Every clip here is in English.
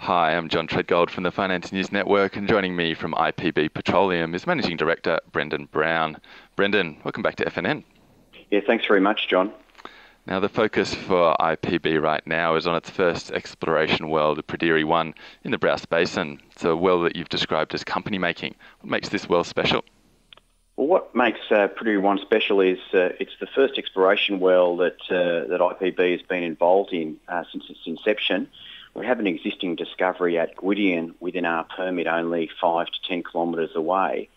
Hi, I'm John Treadgold from the Finance News Network, and joining me from IPB Petroleum is Managing Director Brendan Brown. Brendan, welcome back to FNN. Yeah, thanks very much, John. Now, the focus for IPB right now is on its first exploration well, the Pryderi-1 in the Browse Basin. It's a well that you've described as company-making. What makes this well special? Well, what makes Pryderi-1 special is it's the first exploration well that IPB has been involved in since its inception. We have an existing discovery at Gwydion within our permit, only 5 to 10 kilometres away.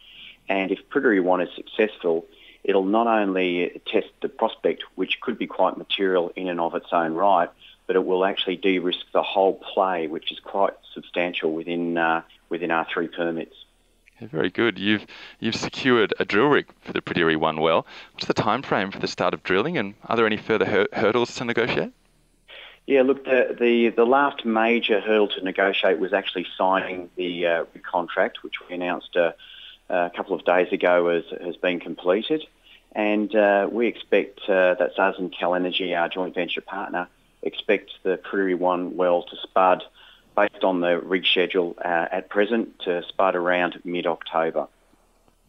And if Pryderi-1 is successful, it'll not only test the prospect, which could be quite material in and of its own right, but it will actually de-risk the whole play, which is quite substantial within our 3 permits. Yeah, very good. You've secured a drill rig for the Pryderi-1 well. What's the time frame for the start of drilling, and are there any further hurdles to negotiate? Yeah, look, the last major hurdle to negotiate was actually signing the contract, which we announced a couple of days ago has been completed. And we expect that's us and Cal Energy, our joint venture partner, expect the Pryderi-1 well to spud based on the rig schedule at present to spud around mid-October.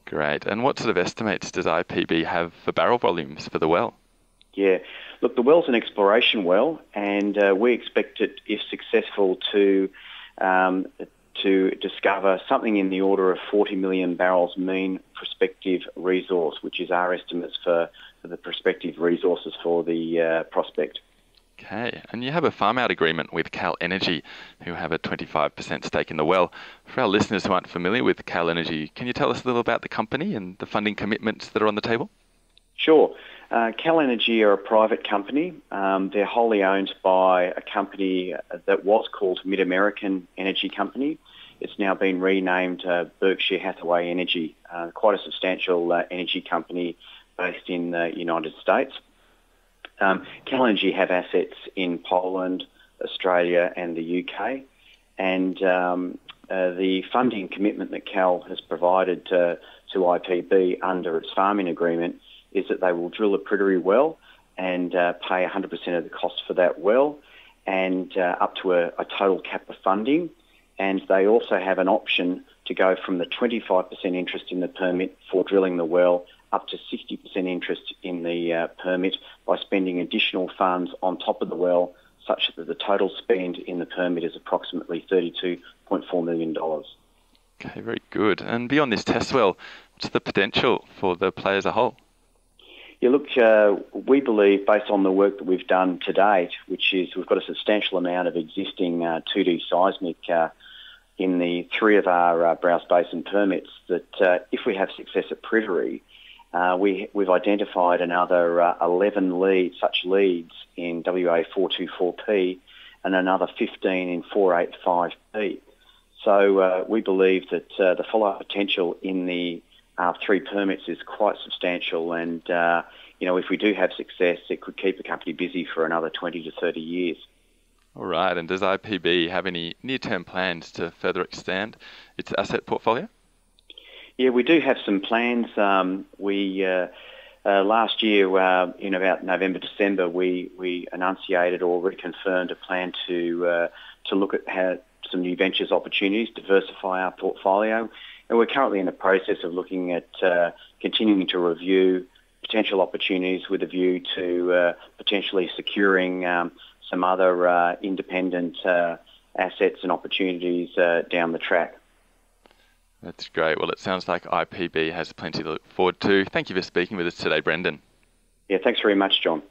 Great. And what sort of estimates does IPB have for barrel volumes for the well? Yeah, look, the well's an exploration well, and we expect it, if successful, to discover something in the order of 40 million barrels mean prospective resource, which is our estimates for the prospective resources for the prospect. Okay, and you have a farm-out agreement with Cal Energy, who have a 25% stake in the well. For our listeners who aren't familiar with Cal Energy, can you tell us a little about the company and the funding commitments that are on the table? Sure. Cal Energy are a private company. They're wholly owned by a company that was called Mid-American Energy Company. It's now been renamed Berkshire Hathaway Energy, quite a substantial energy company based in the United States. Cal Energy have assets in Poland, Australia and the UK, and the funding commitment that Cal has provided to IPB under its farming agreement is that they will drill a Pryderi well and pay 100% of the cost for that well and up to a total cap of funding. And they also have an option to go from the 25% interest in the permit for drilling the well up to 60% interest in the permit by spending additional funds on top of the well, such that the total spend in the permit is approximately $32.4 million. Okay, very good. And beyond this test well, what's the potential for the play as a whole? Yeah, look, we believe, based on the work that we've done to date, which is we've got a substantial amount of existing 2D seismic in the 3 of our Browse Basin permits, that if we have success at Pryderi, we've identified another 11 such leads in WA 424P and another 15 in 485P. So we believe that the follow-up potential in our 3 permits is quite substantial, and if we do have success, it could keep the company busy for another 20 to 30 years. All right, and does IPB have any near-term plans to further expand its asset portfolio? Yeah, we do have some plans. Last year, in about November, December, we enunciated or reconfirmed a plan to look at some new ventures opportunities, diversify our portfolio. And we're currently in the process of looking at continuing to review potential opportunities with a view to potentially securing some other independent assets and opportunities down the track. That's great. Well, it sounds like IPB has plenty to look forward to. Thank you for speaking with us today, Brendan. Yeah, thanks very much, John.